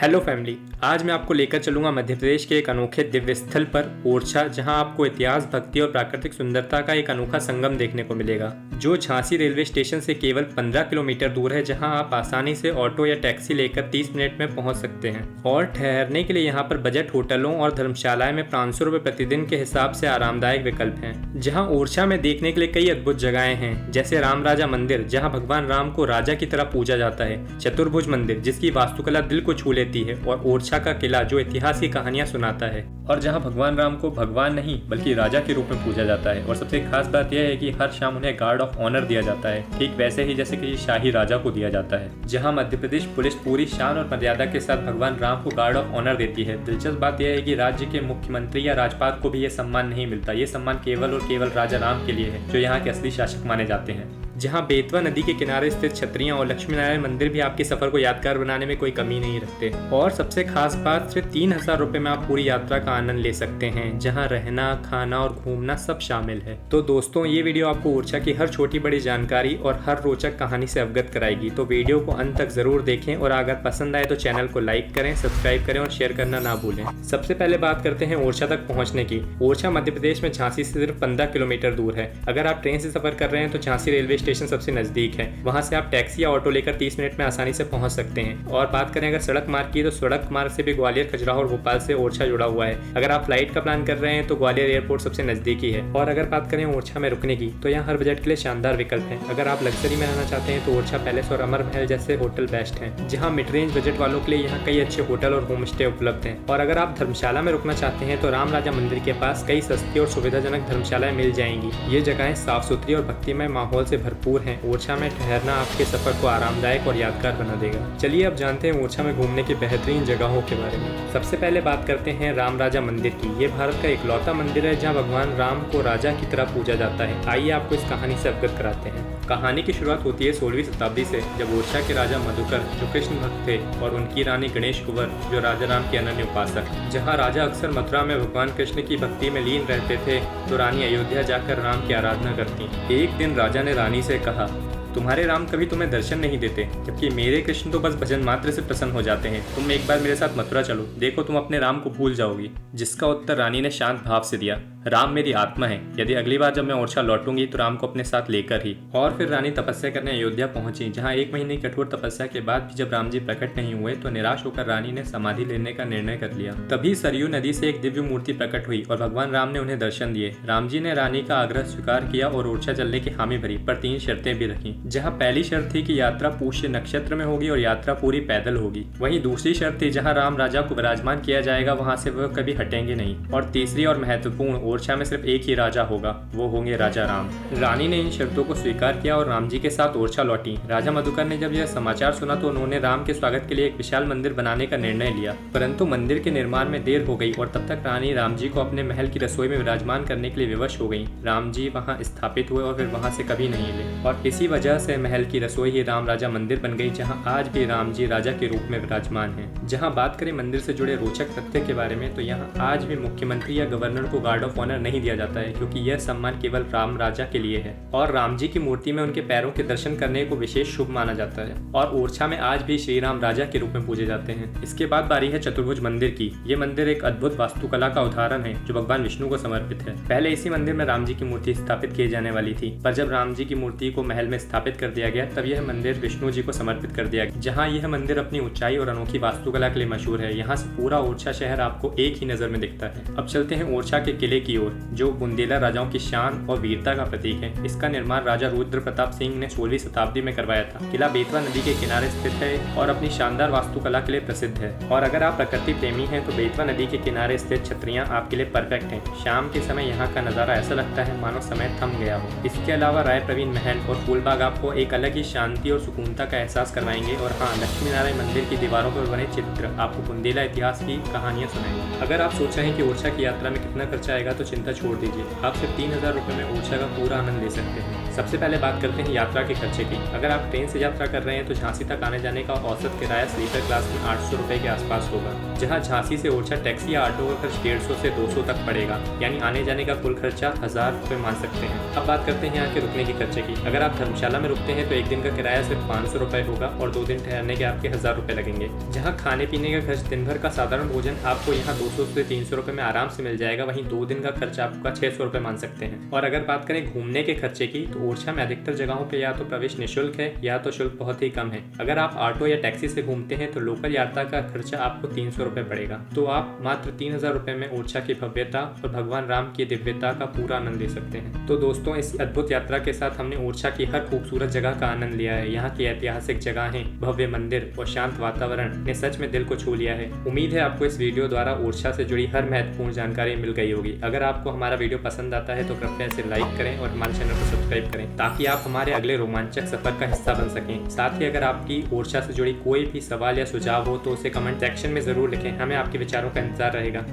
Hello family, आज मैं आपको लेकर चलूंगा मध्य प्रदेश के एक अनोखे दिव्य स्थल पर ओरछा, जहां आपको इतिहास, भक्ति और प्राकृतिक सुंदरता का एक अनोखा संगम देखने को मिलेगा, जो झांसी रेलवे स्टेशन से केवल 15 किलोमीटर दूर है। जहां आप आसानी से ऑटो या टैक्सी लेकर 30 मिनट में पहुंच सकते हैं और ठहरने के लिए यहां पर बजट होटलों और धर्मशालाएं में 500 रुपये प्रतिदिन के हिसाब से आरामदायक विकल्प हैं। जहाँ ओरछा में देखने के लिए कई अद्भुत जगहें हैं, जैसे राम राजा मंदिर, जहाँ भगवान राम को राजा की तरह पूजा जाता है, चतुर्भुज मंदिर जिसकी वास्तुकला दिल को छू लेती है, और ओरछा का किला जो इतिहास की कहानियां सुनाता है, और जहां भगवान राम को भगवान नहीं बल्कि राजा के रूप में पूजा जाता है। और सबसे खास बात यह है कि हर शाम उन्हें गार्ड ऑफ ऑनर दिया जाता है, ठीक वैसे ही जैसे कि शाही राजा को दिया जाता है। जहां मध्य प्रदेश पुलिस पूरी शान और मर्यादा के साथ भगवान राम को गार्ड ऑफ ऑनर देती है। दिलचस्प बात यह है कि राज्य के मुख्यमंत्री या राज्यपाल को भी यह सम्मान नहीं मिलता। ये सम्मान केवल और केवल राजा राम के लिए है, जो यहाँ के असली शासक माने जाते हैं। जहां बेतवा नदी के किनारे स्थित छतरियां और लक्ष्मी नारायण मंदिर भी आपके सफर को यादगार बनाने में कोई कमी नहीं रखते। और सबसे खास बात, सिर्फ 3000 रुपए में आप पूरी यात्रा का आनंद ले सकते हैं, जहां रहना, खाना और घूमना सब शामिल है। तो दोस्तों, ये वीडियो आपको ओरछा की हर छोटी बड़ी जानकारी और हर रोचक कहानी से अवगत कराएगी, तो वीडियो को अंत तक जरूर देखें। और अगर पसंद आए तो चैनल को लाइक करें, सब्सक्राइब करें और शेयर करना ना भूलें। सबसे पहले बात करते हैं ओरछा तक पहुंचने की। ओरछा मध्य प्रदेश में झांसी से सिर्फ 15 किलोमीटर दूर है। अगर आप ट्रेन से सफर कर रहे हैं तो झांसी रेलवे स्टेशन सबसे नजदीक है। वहां से आप टैक्सी या ऑटो लेकर 30 मिनट में आसानी से पहुंच सकते हैं। और बात करें अगर सड़क मार्ग की, तो सड़क मार्ग से भी ग्वालियर, खजुराहो और भोपाल से ओरछा जुड़ा हुआ है। अगर आप फ्लाइट का प्लान कर रहे हैं तो ग्वालियर एयरपोर्ट सबसे नजदीकी है। और अगर बात करें ओरछा में रुकने की, तो यहाँ हर बजट के लिए शानदार विकल्प है। अगर आप लग्जरी में रहना चाहते हैं तो ओरछा पैलेस और अमर महल जैसे होटल बेस्ट हैं। जहाँ मिड रेंज बजट वालों के लिए यहाँ कई अच्छे होटल और होम स्टे उपलब्ध हैं। और अगर आप धर्मशाला में रुकना चाहते हैं तो राम राजा मंदिर के पास कई सस्ती और सुविधाजनक धर्मशालाएं मिल जाएंगी। ये जगहें साफ सुथरी और भक्तिमय माहौल से भरपूर हैं। ओरछा में ठहरना आपके सफर को आरामदायक और यादगार बना देगा। चलिए अब जानते हैं ओरछा में घूमने की बेहतरीन जगहों के बारे में। सबसे पहले बात करते हैं राम राजा मंदिर की। ये भारत का इकलौता मंदिर है जहाँ भगवान राम को राजा की तरह पूजा जाता है। आइए आपको इस कहानी से अवगत कराते हैं। कहानी की शुरुआत होती है 16वीं शताब्दी से, जब ओरछा के राजा मधुकर, जो कृष्ण भक्त थे, और उनकी रानी गणेश कुंवर, जो राजा राम के अनन्य उपासक। जहाँ राजा अक्सर मथुरा में भगवान कृष्ण की भक्ति में लीन रहते थे, तो रानी अयोध्या जाकर राम की आराधना करती। एक दिन राजा ने रानी से कहा, तुम्हारे राम कभी तुम्हें दर्शन नहीं देते, जबकि मेरे कृष्ण तो बस भजन मात्र से प्रसन्न हो जाते हैं। तुम एक बार मेरे साथ मथुरा चलो, देखो तुम अपने राम को भूल जाओगी। जिसका उत्तर रानी ने शांत भाव से दिया, राम मेरी आत्मा है, यदि अगली बार जब मैं ओरछा लौटूंगी तो राम को अपने साथ लेकर ही। और फिर रानी तपस्या करने अयोध्या पहुंची, जहां 1 महीने की कठोर तपस्या के बाद भी जब राम जी प्रकट नहीं हुए तो निराश होकर रानी ने समाधि लेने का निर्णय कर लिया। तभी सरयू नदी से एक दिव्य मूर्ति प्रकट हुई और भगवान राम ने उन्हें दर्शन दिए। राम जी ने रानी का आग्रह स्वीकार किया और ओरछा चलने की हामी भरी, पर 3 शर्तें भी रखी। जहाँ पहली शर्त थी कि यात्रा पुष्य नक्षत्र में होगी और यात्रा पूरी पैदल होगी। वहीं दूसरी शर्त थी, जहाँ राम राजा को विराजमान किया जाएगा, वहां से वह कभी हटेंगे नहीं। और तीसरी और महत्वपूर्ण, ओरछा में सिर्फ एक ही राजा होगा, वो होंगे राजा राम। रानी ने इन शर्तों को स्वीकार किया और राम जी के साथ ओरछा लौटी। राजा मधुकर ने जब यह समाचार सुना तो उन्होंने राम के स्वागत के लिए एक विशाल मंदिर बनाने का निर्णय लिया, परंतु मंदिर के निर्माण में देर हो गई और तब तक रानी राम जी को अपने महल की रसोई में विराजमान करने के लिए विवश हो गई। राम जी वहां स्थापित हुए और फिर वहां से कभी नहीं हिले, और इसी वजह से महल की रसोई ही राम राजा मंदिर बन गई, जहां आज भी राम जी राजा के रूप में विराजमान हैं। जहां बात करें मंदिर से जुड़े रोचक तथ्य के बारे में, तो यहाँ आज भी मुख्यमंत्री या गवर्नर को गार्ड ऑफ ऑनर नहीं दिया जाता है, क्योंकि यह सम्मान केवल राम राजा के लिए है। और राम जी की मूर्ति में उनके पैरों के दर्शन करने को विशेष शुभ माना जाता है। और ओरछा में आज भी श्री राम राजा के रूप में पूजे जाते हैं। इसके बाद बारी है चतुर्भुज मंदिर की। ये मंदिर एक अद्भुत वास्तुकला का उदाहरण है, जो भगवान विष्णु को समर्पित है। पहले इसी मंदिर में राम जी की मूर्ति स्थापित की जाने वाली थी, पर जब राम जी की मूर्ति को महल में स्थापित कर दिया गया, तब यह मंदिर विष्णु जी को समर्पित कर दिया गया। जहाँ यह मंदिर अपनी ऊंचाई और अनोखी वास्तुकला के लिए मशहूर है। यहाँ से पूरा ओरछा शहर आपको एक ही नजर में दिखता है। अब चलते हैं ओरछा के किले की ओर, जो बुंदेला राजाओं की शान और वीरता का प्रतीक है। इसका निर्माण राजा रुद्र प्रताप सिंह ने 16वीं शताब्दी में करवाया था। किला बेतवा नदी के किनारे स्थित है और अपनी शानदार वास्तुकला के लिए प्रसिद्ध है। और अगर आप प्रकृति प्रेमी हैं तो बेतवा नदी के किनारे स्थित छतरियां आपके लिए परफेक्ट हैं। शाम के समय यहाँ का नजारा ऐसा लगता है मानो समय थम गया हो। इसके अलावा राय प्रवीण महल और फूलबाग आपको एक अलग ही शांति और सुकूनता का एहसास करवाएंगे। और हाँ, लक्ष्मी नारायण मंदिर की दीवारों पर बने चित्र आपको बुंदेला इतिहास की कहानियां सुनाएंगे। अगर आप सोच रहे हैं कि ओरछा की यात्रा में कितना खर्चा आएगा तो चिंता छोड़ दीजिए। आप सिर्फ 3000 रुपये में ओरछा का पूरा आनंद ले सकते हैं। सबसे पहले बात करते हैं यात्रा के खर्चे की। अगर आप ट्रेन से यात्रा कर रहे हैं तो झांसी तक आने जाने का औसत किराया स्लीपर क्लास में 800 रुपये के आसपास होगा, जहां झांसी से ओरछा टैक्सी या ऑटो का खर्च 150 से 200 तक पड़ेगा, यानी आने जाने का कुल खर्चा 1000 रुपये मान सकते हैं। अब बात करते हैं यहाँ के रुकने के खर्चे की। अगर आप धर्मशाला में रुकते हैं तो एक दिन का किराया सिर्फ 500 रुपये होगा और 2 दिन ठहरने के आपके 1000 रुपये लगेंगे। जहाँ खाने पीने का खर्च दिन भर का साधारण भोजन आपको यहाँ 200 से 300 रुपये में आराम से मिल जाएगा, वहीं 2 दिन का खर्चा आपका 600 रुपये मान सकते हैं। और अगर बात करें घूमने के खर्चे की तो ओरछा में अधिकतर जगहों पे या तो प्रवेश निःशुल्क है या तो शुल्क बहुत ही कम है। अगर आप ऑटो या टैक्सी से घूमते हैं तो लोकल यात्रा का खर्चा आपको 300 रुपये पड़ेगा। तो आप मात्र 3000 रुपये में ओरछा की भव्यता और भगवान राम की दिव्यता का पूरा आनंद ले सकते हैं। तो दोस्तों, इस अद्भुत यात्रा के साथ हमने ओरछा की हर खूबसूरत जगह का आनंद लिया है। यहाँ की ऐतिहासिक जगहें, भव्य मंदिर और शांत वातावरण ने सच में दिल को छू लिया है। उम्मीद है आपको इस वीडियो द्वारा ओरछा से जुड़ी हर महत्वपूर्ण जानकारी मिल गई होगी। अगर आपको हमारा वीडियो पसंद आता है तो कृपया इसे लाइक करें और हमारे चैनल को सब्सक्राइब करें, ताकि आप हमारे अगले रोमांचक सफर का हिस्सा बन सकें। साथ ही अगर आपकी ओरछा से जुड़ी कोई भी सवाल या सुझाव हो तो उसे कमेंट सेक्शन में जरूर लिखें। हमें आपके विचारों का इंतजार रहेगा।